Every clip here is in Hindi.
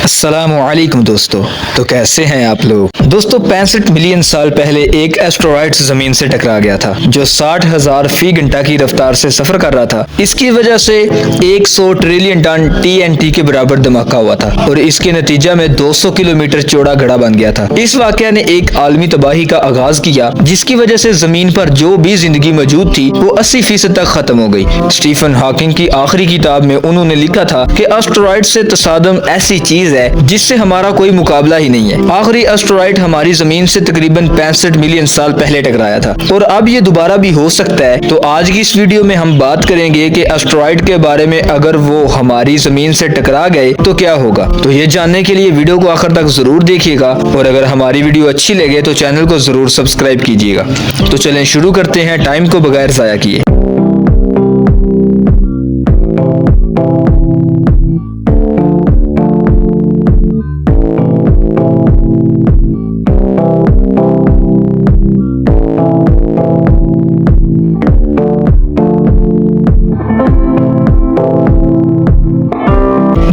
अस्सलामुअलैकुम दोस्तों। तो कैसे हैं आप लोग। दोस्तों 65 मिलियन साल पहले एक एस्ट्रॉयड जमीन से टकरा गया था जो 60,000 फी घंटा की रफ्तार से सफर कर रहा था। इसकी वजह से 100 ट्रिलियन टन TNT के बराबर धमाका हुआ था और इसके नतीजा में 200 किलोमीटर चौड़ा गड्ढा बन गया था। इस वाकया ने एक आलमी तबाही का आगाज किया जिसकी वजह से जमीन पर जो भी जिंदगी मौजूद थी वो 80% तक खत्म हो गई। स्टीफन हॉकिंग की आखिरी किताब में उन्होंने लिखा था कि एस्ट्रॉयड से तसादम ऐसी चीज है जिससे हमारा कोई मुकाबला ही नहीं है। आखिरी एस्ट्रॉयड हमारी जमीन से तकरीबन 65 मिलियन साल पहले टकराया था और अब ये दोबारा भी हो सकता है। तो आज की इस वीडियो में हम बात करेंगे कि एस्ट्रॉयड के बारे में, अगर वो हमारी जमीन से टकरा गए तो क्या होगा। तो ये जानने के लिए वीडियो को आखिर तक जरूर देखिएगा और अगर हमारी वीडियो अच्छी लगे तो चैनल को जरूर सब्सक्राइब कीजिएगा। तो चलें शुरू करते हैं टाइम को बगैर जाया किए।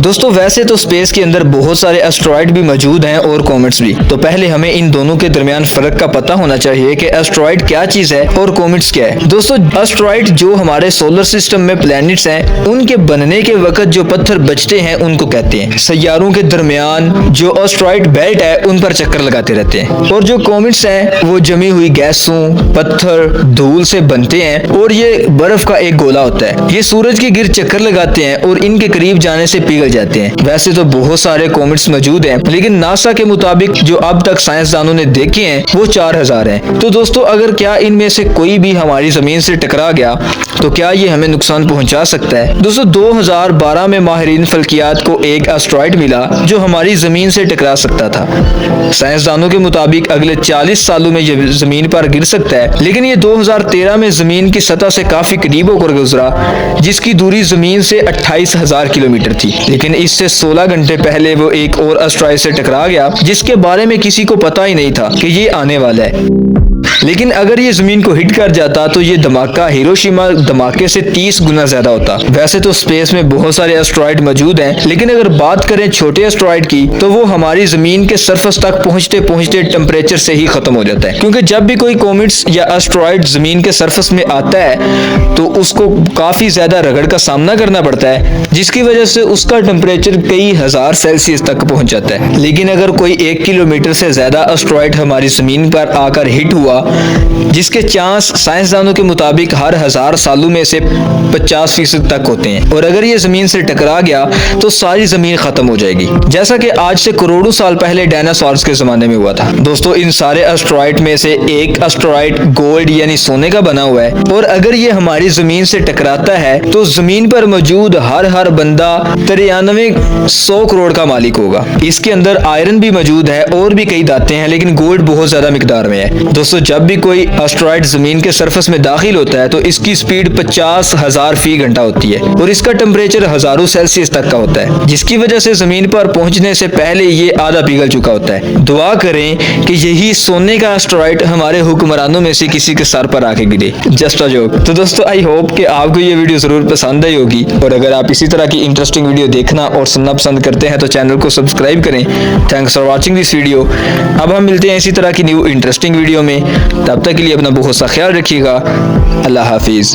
दोस्तों वैसे तो स्पेस के अंदर बहुत सारे एस्ट्रॉयड भी मौजूद हैं और कॉमेट्स भी। तो पहले हमें इन दोनों के दरमियान फर्क का पता होना चाहिए कि एस्ट्रॉयड क्या चीज है और कॉमेट्स क्या है। दोस्तों एस्ट्रॉयड जो हमारे सोलर सिस्टम में प्लैनेट्स हैं उनके बनने के वक्त जो पत्थर बचते हैं उनको कहते हैं। सैयारों के दरमियान जो एस्ट्रॉयड बेल्ट है उन पर चक्कर लगाते रहते हैं और जो कॉमेट्स हैं वो जमी हुई गैसों, पत्थर, धूल से बनते हैं और ये बर्फ का एक गोला होता है। ये सूरज के गिर्द चक्कर लगाते हैं और इनके करीब जाने से पिघल जाते हैं। वैसे तो बहुत सारे कॉमेट्स मौजूद हैं लेकिन नासा के मुताबिक जो अब तक साइंसदानों ने देखे हैं वो 4000 हैं। तो दोस्तों अगर क्या इनमें से कोई भी हमारी जमीन से टकरा गया तो क्या ये हमें नुकसान पहुंचा सकता है। दोस्तों 2012 में माहिरीन फल्कियात को एक एस्ट्रॉयड मिला जो हमारी जमीन से टकरा सकता था। साइंसदानों के मुताबिक अगले 40 सालों में ये जमीन पर गिर सकता है, लेकिन ये 2013 में जमीन की सतह से काफी करीब होकर गुजरा जिसकी दूरी जमीन से 28,000 किलोमीटर थी। लेकिन इससे 16 घंटे पहले वो एक और एस्ट्रॉयड से टकरा गया जिसके बारे में किसी को पता ही नहीं था कि ये आने वाला है। लेकिन अगर ये जमीन को हिट कर जाता तो ये धमाका हिरोशिमा धमाके से 30 गुना ज्यादा होता। वैसे तो स्पेस में बहुत सारे एस्ट्रॉयड मौजूद हैं लेकिन अगर बात करें छोटे एस्ट्रॉयड की तो वो हमारी जमीन के सरफेस तक पहुंचते पहुंचते टेम्परेचर से ही खत्म हो जाता है, क्योंकि जब भी कोई कॉमेट्स या एस्ट्रॉयड जमीन के सरफेस में आता है तो उसको काफी ज्यादा रगड़ का सामना करना पड़ता है जिसकी वजह से उसका टेम्परेचर कई हजार सेल्सियस तक पहुंच जाता है। लेकिन अगर कोई 1 किलोमीटर से ज्यादा एस्ट्रॉयड हमारी जमीन पर आकर हिट हुआ जिसके चांस साइंसदानों के मुताबिक हर 1000 सालों में से 50% तक होते हैं और अगर ये जमीन से टकरा गया तो सारी जमीन खत्म हो जाएगी, जैसा कि आज से करोड़ों साल पहले डायनासोर्स के जमाने में हुआ था। दोस्तों इन सारे एस्ट्रॉयड में से एक एस्ट्रॉयड गोल्ड यानी सोने का बना हुआ है और अगर ये हमारी जमीन से टकराता है तो जमीन पर मौजूद हर बंदा 9300 करोड़ का मालिक होगा। इसके अंदर आयरन भी मौजूद है और भी कई धातें हैं लेकिन गोल्ड बहुत ज्यादा मिकदार में है। दोस्तों जब भी कोई एस्ट्रॉयड जमीन के सरफेस में दाखिल होता है तो इसकी स्पीड 50,000 फी घंटा होती है और इसका टेम्परेचर हजारों सेल्सियस तक का होता है जिसकी वजह से जमीन पर पहुंचने से पहले ये आधा पिघल चुका होता है। दुआ करें कि यही सोने का एस्ट्रॉयड हमारे हुक्मरानों में से किसी के सर पर आके गिरे। Just a joke. तो दोस्तों आई होप कि आपको ये वीडियो जरूर पसंद आई होगी और अगर आप इसी तरह की इंटरेस्टिंग वीडियो देखना और सुनना पसंद करते हैं तो चैनल को सब्सक्राइब करें। Thanks for watching this video. अब हम मिलते हैं इसी तरह की न्यू इंटरेस्टिंग वीडियो में। तब तक के लिए अपना बहुत सा ख्याल रखिएगा। अल्लाह हाफिज।